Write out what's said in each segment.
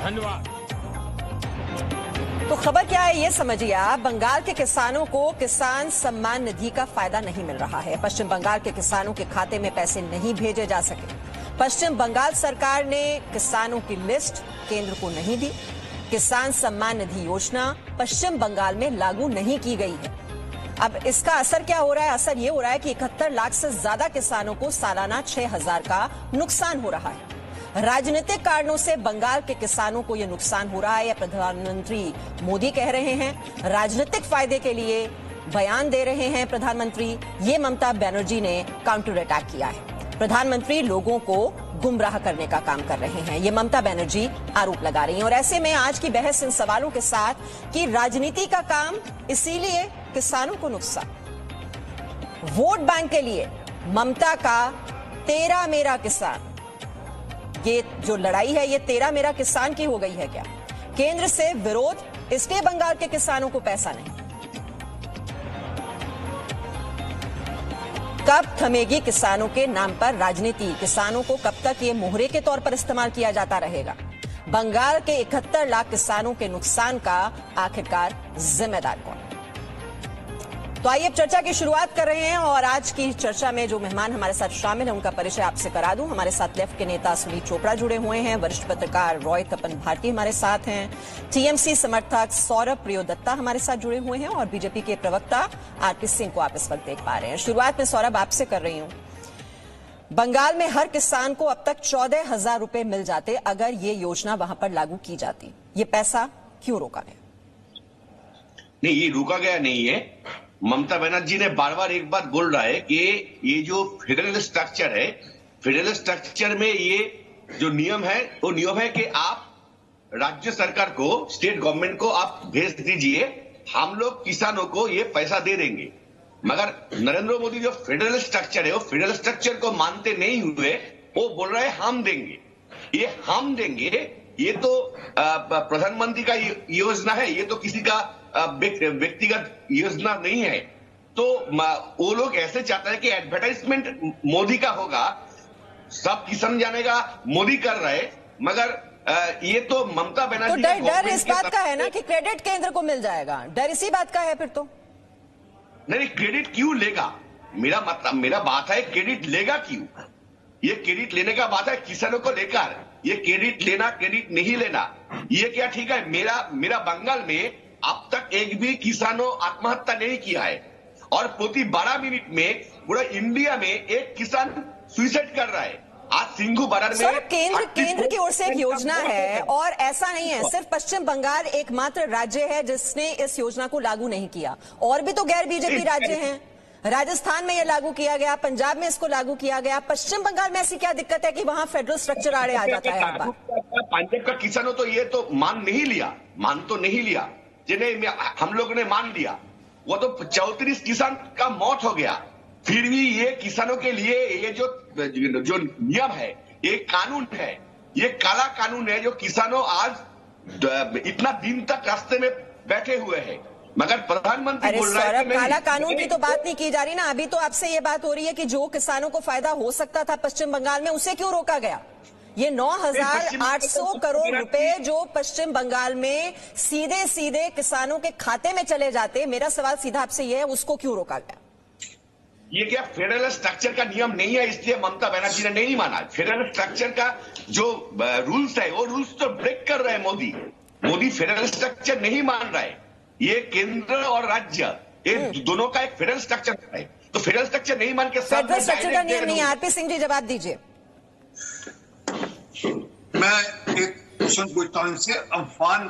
धन्यवाद। तो खबर क्या है ये समझिए आप। बंगाल के किसानों को किसान सम्मान निधि का फायदा नहीं मिल रहा है। पश्चिम बंगाल के किसानों के खाते में पैसे नहीं भेजे जा सके। पश्चिम बंगाल सरकार ने किसानों की लिस्ट केंद्र को नहीं दी। किसान सम्मान निधि योजना पश्चिम बंगाल में लागू नहीं की गई है। अब इसका असर क्या हो रहा है? असर ये हो रहा है कि 71 लाख से ज्यादा किसानों को सालाना 6,000 का नुकसान हो रहा है। राजनीतिक कारणों से बंगाल के किसानों को यह नुकसान हो रहा है, यह प्रधानमंत्री मोदी कह रहे हैं। राजनीतिक फायदे के लिए बयान दे रहे हैं प्रधानमंत्री। ये ममता बनर्जी ने काउंटर अटैक किया है। प्रधानमंत्री लोगों को गुमराह करने का काम कर रहे हैं, ये ममता बनर्जी आरोप लगा रही हैं। और ऐसे में आज की बहस इन सवालों के साथ कि राजनीति का काम, इसीलिए किसानों को नुकसान। वोट बैंक के लिए ममता का तेरा मेरा किसान, ये जो लड़ाई है ये तेरा मेरा किसान की हो गई है क्या? केंद्र से विरोध, इसलिए बंगाल के किसानों को पैसा नहीं। कब थमेगी किसानों के नाम पर राजनीति? किसानों को कब तक ये मोहरे के तौर पर इस्तेमाल किया जाता रहेगा? बंगाल के 71 लाख किसानों के नुकसान का आखिरकार जिम्मेदार कौन? तो आइए अब चर्चा की शुरुआत कर रहे हैं और आज की चर्चा में जो मेहमान हमारे साथ शामिल हैं उनका परिचय आपसे करा दूं। हमारे साथ लेफ्ट के नेता सुनील चोपड़ा जुड़े हुए हैं, वरिष्ठ पत्रकार रॉय तपन भारती हमारे साथ हैं, टीएमसी समर्थक सौरभ प्रियोदत्ता हमारे साथ जुड़े हुए हैं और बीजेपी के प्रवक्ता आरपी सिंह को आप इस वक्त देख पा रहे हैं। शुरुआत में सौरभ आपसे कर रही हूं। बंगाल में हर किसान को अब तक 14,000 रुपए मिल जाते अगर ये योजना वहां पर लागू की जाती। ये पैसा क्यों रोका गया? नहीं, ये रोका गया नहीं है। ममता बनर्जी ने बार बार एक बात बोल रहा है कि ये जो फेडरल स्ट्रक्चर है, फेडरल स्ट्रक्चर में ये जो नियम है वो नियम है कि आप राज्य सरकार को, स्टेट गवर्नमेंट को आप भेज दीजिए, हम लोग किसानों को ये पैसा दे देंगे। मगर नरेंद्र मोदी जो फेडरल स्ट्रक्चर है वो फेडरल स्ट्रक्चर को मानते नहीं हुए, वो बोल रहे हैं हम देंगे। ये हम देंगे, ये तो प्रधानमंत्री का योजना है, ये तो किसी का व्यक्तिगत योजना नहीं है। तो वो लोग ऐसे चाहते हैं कि एडवर्टाइजमेंट मोदी का होगा, सब किसान जानेगा मोदी कर रहे, मगर ये तो ममता बनर्जी तो डर इस बात का है ना कि क्रेडिट केंद्र को मिल जाएगा, डर इसी बात का है फिर तो। नहीं, क्रेडिट क्यों लेगा? मेरा मतलब, मेरा बात है क्रेडिट लेगा क्यों? ये क्रेडिट लेने का बात है किसानों को लेकर, ये क्रेडिट लेना क्रेडिट नहीं लेना, ये क्या ठीक है? मेरा बंगाल में अब तक एक भी किसानों आत्महत्या नहीं किया है और प्रति 12 मिनट में पूरा इंडिया में एक किसान सुसाइड कर रहा है। आज सिंघू बरार में केंद्र की ओर से एक योजना है और ऐसा नहीं है सिर्फ पश्चिम बंगाल एकमात्र राज्य है जिसने इस योजना को लागू नहीं किया, और भी तो गैर बीजेपी राज्य हैं। राजस्थान में यह लागू किया गया, पंजाब में इसको लागू किया गया, पश्चिम बंगाल में ऐसी क्या दिक्कत है कि वहां फेडरल स्ट्रक्चर आड़े आ जाता है? पंजाब का किसानों तो ये तो मान तो नहीं लिया, जिन्हें हम लोगों ने मान लिया, वो तो 34 किसान का मौत हो गया। फिर भी ये किसानों के लिए ये जो नियम है, ये कानून है, ये काला कानून है जो किसानों आज इतना दिन तक रास्ते में बैठे हुए हैं। मगर प्रधानमंत्री बोल रहा है कि काला कानून की तो बात नहीं की जा रही ना, अभी तो आपसे ये बात हो रही है कि जो किसानों को फायदा हो सकता था पश्चिम बंगाल में, उसे क्यों रोका गया? ये 9,800 करोड़ रुपए जो पश्चिम बंगाल में सीधे सीधे किसानों के खाते में चले जाते, मेरा सवाल सीधा आपसे यह है, उसको क्यों रोका गया? ये क्या फेडरल स्ट्रक्चर का नियम नहीं है, इसलिए ममता बनर्जी ने नहीं माना। फेडरल स्ट्रक्चर का जो रूल्स है वो रूल्स तो ब्रेक कर रहे हैं मोदी फेडरल स्ट्रक्चर नहीं मान रहा है। ये केंद्र और राज्य, ये दोनों का एक फेडरल स्ट्रक्चर है, तो फेडरल स्ट्रक्चर नहीं मान के फेडरल स्ट्रक्चर का नियम नहीं है। आरपी सिंह जी जवाब दीजिए। मैं एक क्वेश्चन पूछता हूं इनसे। अम्फान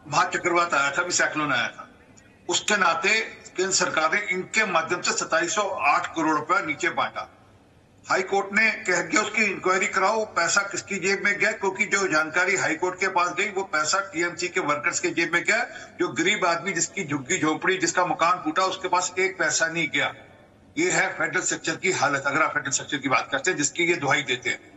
महाचक्रवात आया था, अभी साइक्लोन आया था, उसके नाते केंद्र सरकार ने इनके माध्यम से 2708 करोड़ रुपया नीचे बांटा। हाई कोर्ट ने कह दिया उसकी इंक्वायरी कराओ, पैसा किसकी जेब में गया, क्योंकि जो जानकारी हाई कोर्ट के पास गई वो पैसा टीएमसी के वर्कर्स के जेब में गया। जो गरीब आदमी जिसकी झुग्गी झोपड़ी, जिसका मकान टूटा, उसके पास एक पैसा नहीं गया। ये है फेडरल स्ट्रक्चर की हालत, अगर आप फेडरल स्ट्रक्चर की बात करते हैं जिसकी ये दुहाई देते हैं।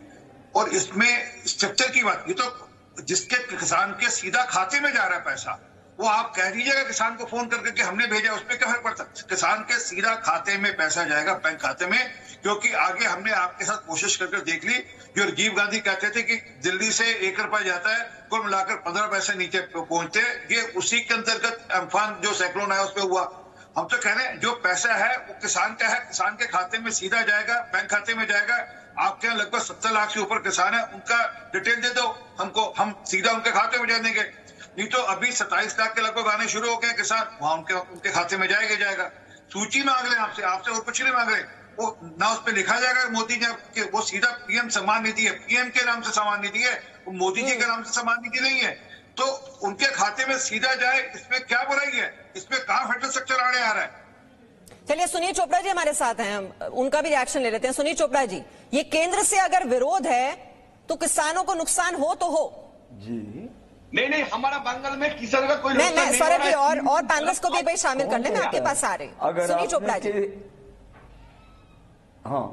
और इसमें स्ट्रक्चर की बात, ये तो जिसके किसान के सीधा खाते में जा रहा है पैसा, वो आप कह दीजिएगा किसान को फोन करके कि हमने भेजा, उसमें क्या फर्क पड़ता? किसान के सीधा खाते में पैसा जाएगा, बैंक खाते में, क्योंकि आगे हमने आपके साथ कोशिश करके देख ली जो राजीव गांधी कहते थे कि दिल्ली से 1 रुपया जाता है, कुल मिलाकर 15 पैसे नीचे पहुंचते, ये उसी के अंतर्गत अम्फान जो साइक्लोन आया उस पर हुआ। हम तो कह रहे हैं जो पैसा है वो किसान का है, किसान के खाते में सीधा जाएगा, बैंक खाते में जाएगा। आपके यहाँ लगभग 70 लाख से ऊपर किसान है, उनका डिटेल दे दो हमको, हम सीधा उनके खाते में भेज देंगे। नहीं तो अभी 27 लाख के लगभग आने शुरू हो गए किसान, वहां उनके खाते में जाएगा। सूची मांग रहे आपसे और कुछ नहीं मांग रहे। वो ना उस पर लिखा जाएगा मोदी जी के, वो सीधा पीएम सम्मान निधि है, पीएम के नाम से सम्मान निधि है, वो मोदी जी के नाम से सम्मान निधि नहीं है। तो उनके खाते में सीधा जाए, इसमें क्या बुराई है? इसमें कहां फेडरल स्ट्रक्चर आने आ रहा है? चलिए सुनील चोपड़ा जी हमारे साथ हैं, उनका भी रिएक्शन ले लेते हैं। सुनील चोपड़ा जी, ये केंद्र से अगर विरोध है तो किसानों को नुकसान हो तो हो जी। नहीं, हमारा बंगाल में किसान का कोई नुकसान नहीं। सौरभ जी और पैनलिस्ट को भी भाई शामिल कर ले, मैं आपके पास आ रही। सुनील चोपड़ा जी, हाँ,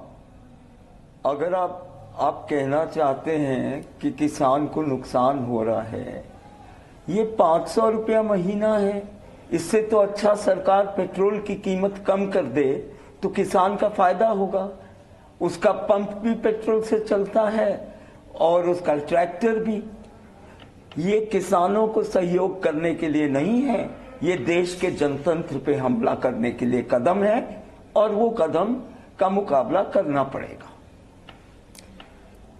अगर आप कहना चाहते हैं कि किसान को नुकसान हो रहा है, ये 500 रुपया महीना है, इससे तो अच्छा सरकार पेट्रोल की कीमत कम कर दे तो किसान का फायदा होगा। उसका पंप भी पेट्रोल से चलता है और उसका ट्रैक्टर भी। ये किसानों को सहयोग करने के लिए नहीं है, ये देश के जनतंत्र पे हमला करने के लिए कदम है और वो कदम का मुकाबला करना पड़ेगा।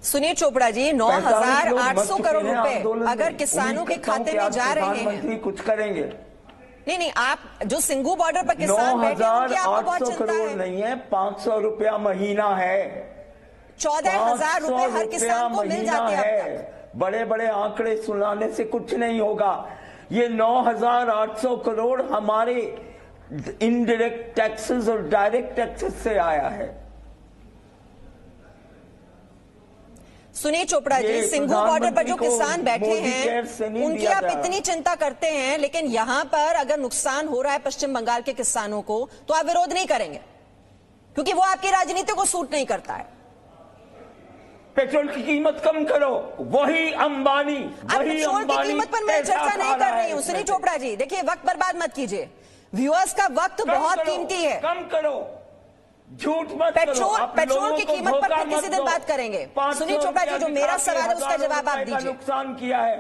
सुनील चोपड़ा जी, 9,800 करोड़ रुपए अगर किसानों के खाते में जा रहे हैं, प्रधानमंत्री कुछ करेंगे? नहीं, आप जो सिंघू बॉर्डर पर किसान बैठे हैं उनकी आपको बहुत चिंता है। 9,800 करोड़ नहीं है, 500 रुपया महीना है। 14,000 रुपए हर किसान को मिल जाते हैं। बड़े बड़े आंकड़े सुनाने से कुछ नहीं होगा। ये 9,800 करोड़ हमारे इनडायरेक्ट टैक्सेस और डायरेक्ट टैक्सेस से आया है। सुनील चोपड़ा जी, सिंघू बॉर्डर पर जो किसान बैठे हैं उनकी आप इतनी चिंता करते हैं, लेकिन यहां पर अगर नुकसान हो रहा है पश्चिम बंगाल के किसानों को तो आप विरोध नहीं करेंगे क्योंकि वो आपकी राजनीति को सूट नहीं करता है। पेट्रोल की कीमत कम करो, वही अंबानी, पेट्रोल की कीमत पर मैं चर्चा नहीं कर रही हूँ। सुनील चोपड़ा जी, देखिए वक्त बर्बाद मत कीजिए, व्यूअर्स का वक्त बहुत कीमती है। कम करो, झूठ मत करो। पेट्रोल की कीमत पर फिर किसी दिन बात करेंगे। सुनील चोपड़ा जी, जो मेरा सवाल है उसका जवाब आप दीजिए। नुकसान किया है,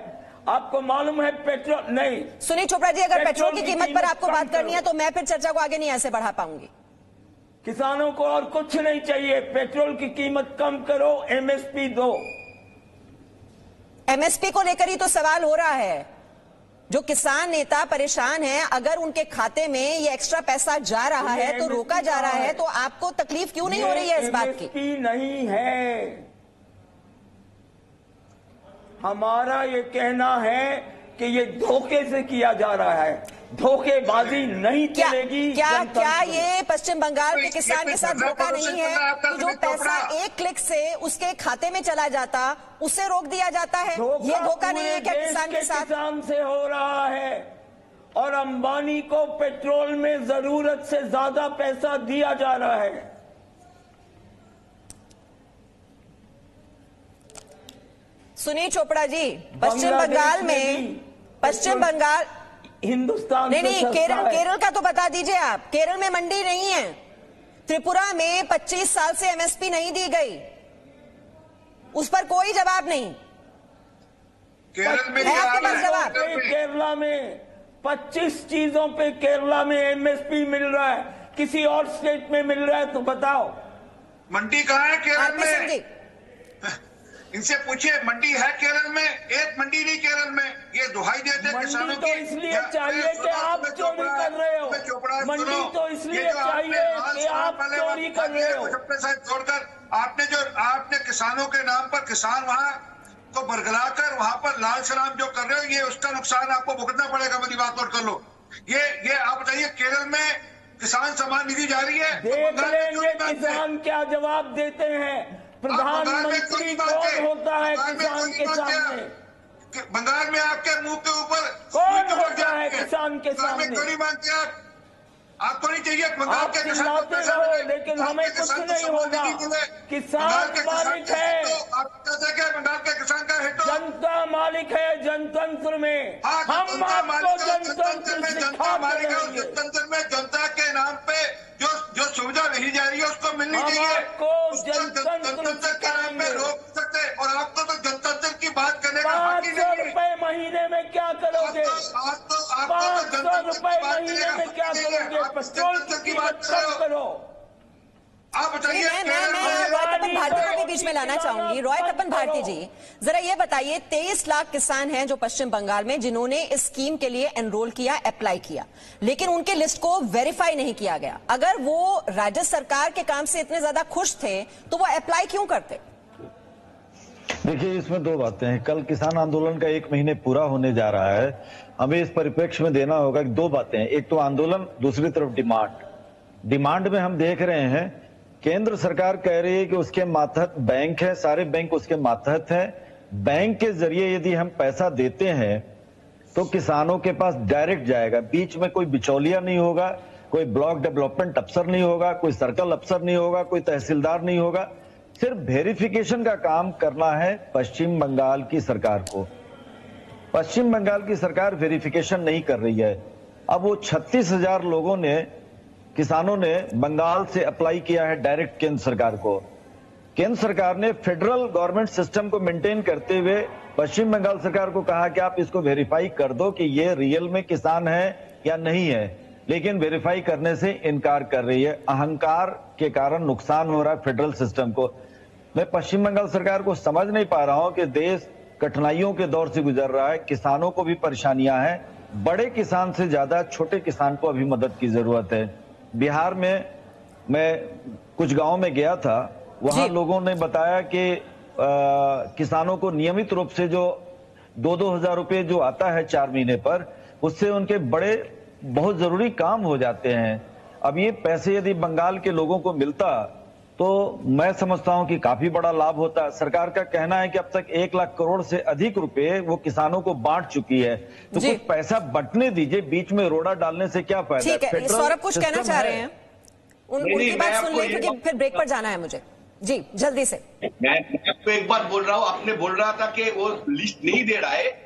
आपको मालूम है पेट्रोल नहीं। सुनील चोपड़ा जी, अगर पेट्रोल की कीमत पर आपको बात करनी है तो मैं फिर चर्चा को आगे नहीं ऐसे बढ़ा पाऊंगी। किसानों को और कुछ नहीं चाहिए, पेट्रोल की कीमत कम करो, एमएसपी दो। एमएसपी को लेकर ही तो सवाल हो रहा है। जो किसान नेता परेशान हैं, अगर उनके खाते में ये एक्स्ट्रा पैसा जा रहा है तो रोका जा रहा है, तो आपको तकलीफ क्यों नहीं हो रही है इस बात की? एमएसपी नहीं है, हमारा ये कहना है कि ये धोखे से किया जा रहा है, धोखेबाजी नहीं चलेगी। क्या ये पश्चिम बंगाल के किसान के साथ धोखा नहीं है कि जो पैसा एक क्लिक से उसके खाते में चला जाता उसे रोक दिया जाता है? ये धोखा नहीं है क्या किसान के साथ? किसान से हो रहा है और अंबानी को पेट्रोल में जरूरत से ज्यादा पैसा दिया जा रहा है। सुनील चोपड़ा जी, पश्चिम बंगाल हिंदुस्तान नहीं, केरल का तो बता दीजिए आप। केरल में मंडी नहीं है, त्रिपुरा में 25 साल से एमएसपी नहीं दी गई, उस पर कोई जवाब नहीं। केरल में है आपके पास जवाब? केरला में 25 चीजों पे केरला में एमएसपी मिल रहा है, किसी और स्टेट में मिल रहा है तो बताओ। मंडी कहाँ है केरल में? जी, इनसे पूछिए, मंडी है केरल में? एक मंडी नहीं केरल में। ये दुहाई देते किसानों की। तो इसलिए चाहिए कि आप चोरी कर रहे हो, मंडी तो इसलिए चाहिए कि आप चोरी कर रहे हो। छोड़कर आपने किसानों के नाम पर किसान वहां को बरगलाकर वहां पर लाल सलाम जो कर रहे हो, ये उसका नुकसान आपको भुगतना पड़ेगा। मेरी बात नोट कर लो। ये आप बताइए, केरल में किसान सम्मान निधि जारी है, देख लेंगे किसान क्या जवाब देते हैं। प्रधानमंत्री कौन होता है किसान के सामने? बंगाल में आपके मुंह के ऊपर कौन होता है किसान के सामने? क्यों नहीं मानते आपको नहीं चाहिए बंगाल के किसान को पैसा मिले, लेकिन हमें कुछ नहीं होगा। किसान मालिक है, बंगाल के किसान का हित जनता मालिक है जनतंत्र में। हम आपको जनतंत्र जनतंत्र में जनता के नाम पे जो सुविधा नहीं जा रही है उसको मिलनी चाहिए। आपको जनतंत्र के नाम पे रोक सकते 500 रुपए महीने में क्या करोगे? 500 रुपए महीने में क्या करोगे? पेट्रोल की कीमत कम करो। आप बताइए। मैं रॉय तपन भारती को भी बीच में लाना चाहूंगी। रॉय तपन भारती जी, जरा ये बताइए, 23 लाख किसान हैं जो पश्चिम बंगाल में जिन्होंने इस स्कीम के लिए एनरोल किया, अप्लाई किया, लेकिन उनके लिस्ट को वेरीफाई नहीं किया गया। अगर वो राज्य सरकार के काम से इतने ज्यादा खुश थे तो वो अप्लाई क्यों करते? देखिए, इसमें दो बातें हैं। कल किसान आंदोलन का 1 महीने पूरा होने जा रहा है। हमें इस परिप्रेक्ष्य में देना होगा कि दो बातें हैं, एक तो आंदोलन, दूसरी तरफ डिमांड में हम देख रहे हैं केंद्र सरकार कह रही है कि उसके मातहत बैंक है, सारे बैंक उसके मातहत हैं। बैंक के जरिए यदि हम पैसा देते हैं तो किसानों के पास डायरेक्ट जाएगा, बीच में कोई बिचौलिया नहीं होगा, कोई ब्लॉक डेवलपमेंट अफसर नहीं होगा, कोई सर्कल अफसर नहीं होगा, कोई तहसीलदार नहीं होगा। सिर्फ वेरिफिकेशन का काम करना है पश्चिम बंगाल की सरकार को। पश्चिम बंगाल की सरकार वेरिफिकेशन नहीं कर रही है। अब वो 36,000 लोगों ने, किसानों ने बंगाल से अप्लाई किया है डायरेक्ट केंद्र सरकार को। केंद्र सरकार ने फेडरल गवर्नमेंट सिस्टम को मेंटेन करते हुए पश्चिम बंगाल सरकार को कहा कि आप इसको वेरीफाई कर दो कि ये रियल में किसान है या नहीं है, लेकिन वेरीफाई करने से इनकार कर रही है। अहंकार के कारण नुकसान हो रहा है फेडरल सिस्टम को। मैं पश्चिम बंगाल सरकार को समझ नहीं पा रहा हूं कि देश कठिनाइयों के दौर से गुजर रहा है, किसानों को भी परेशानियां हैं, बड़े किसान से ज्यादा छोटे किसान को अभी मदद की जरूरत है। बिहार में मैं कुछ गांव में गया था, वहां लोगों ने बताया कि किसानों को नियमित रूप से जो 2-2 हजार रुपए जो आता है 4 महीने पर, उससे उनके बड़े बहुत जरूरी काम हो जाते हैं। अब ये पैसे यदि बंगाल के लोगों को मिलता तो मैं समझता हूं कि काफी बड़ा लाभ होता। सरकार का कहना है कि अब तक 1 लाख करोड़ से अधिक रुपए वो किसानों को बांट चुकी है, तो कुछ पैसा बंटने दीजिए, बीच में रोड़ा डालने से क्या फायदा? ठीक है, सौरभ कुछ कहना चाह रहे हैं, उनकी बात सुन लें क्योंकि फिर ब्रेक पर जाना है मुझे। जी जल्दी से। मैं आपको एक बार बोल रहा हूं, आपने बोल रहा था कि वो लिस्ट नहीं दे रहा है।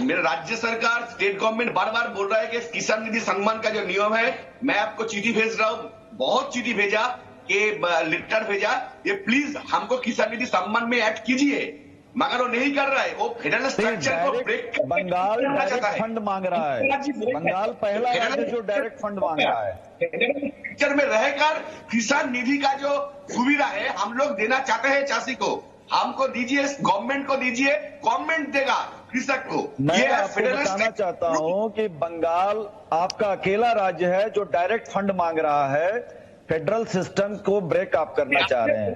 मेरा राज्य सरकार, स्टेट गवर्नमेंट बार बार बोल रहा है कि किसान निधि सम्मान का जो नियम है, मैं आपको चिट्ठी भेज रहा हूं, बहुत चिट्ठी भेजा कि लेटर भेजा, ये प्लीज हमको किसान निधि सम्मान में ऐड कीजिए, मगर वो नहीं कर रहा है। वो फेडरल स्ट्रक्चर को ब्रेक बंगाल डायरेक्ट फंड मांग रहा है। बंगाल पहला राज्य जो डायरेक्ट फंड मांग रहा है। स्ट्रक्चर में रहकर किसान निधि का जो सुविधा है हम लोग देना चाहते हैं चाषी को, हमको दीजिए, गवर्नमेंट को दीजिए, गवर्नमेंट देगा कृषक को। मैं आपको बताना चाहता हूं कि बंगाल आपका अकेला राज्य है जो डायरेक्ट फंड मांग रहा है। फेडरल सिस्टम को ब्रेक आप करना चाह रहे हैं।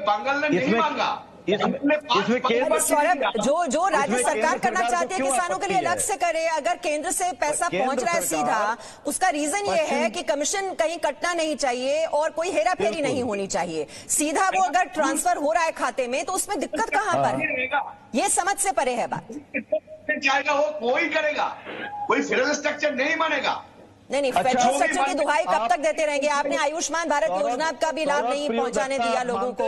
बंगाल ने नहीं मांगा। इसमें केंद्र, सौरभ, जो राज्य सरकार करना चाहती है किसानों के लिए अलग से करे। अगर केंद्र से पैसा पहुंच रहा है सीधा, उसका रीजन ये है कि कमीशन कहीं कटना नहीं चाहिए और कोई हेरा फेरी नहीं होनी चाहिए। सीधा वो अगर ट्रांसफर हो रहा है खाते में तो उसमें दिक्कत कहां पर है? ये समझ से परे है बात। चाहेगा वो कोई करेगा, कोई फेडरल स्ट्रक्चर नहीं मानेगा। नहीं, फेडरल स्ट्रक्चर की दुहाई कब तक देते रहेंगे? आपने आयुष्मान भारत योजना का भी लाभ नहीं पहुंचाने दिया लोगों को।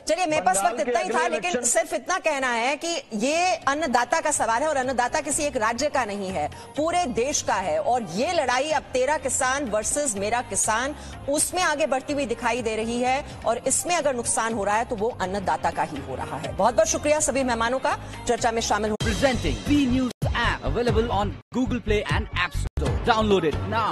चलिए, मेरे पास वक्त इतना ही था, लेकिन सिर्फ इतना कहना है कि ये अन्नदाता का सवाल है और अन्नदाता किसी एक राज्य का नहीं है, पूरे देश का है। और ये लड़ाई अब तेरा किसान वर्सेस मेरा किसान, उसमें आगे बढ़ती हुई दिखाई दे रही है। और इसमें अगर नुकसान हो रहा है तो वो अन्नदाता का ही हो रहा है। बहुत बहुत शुक्रिया सभी मेहमानों का चर्चा में शामिल। Presenting B News app available on Google Play and App Store. Download it now.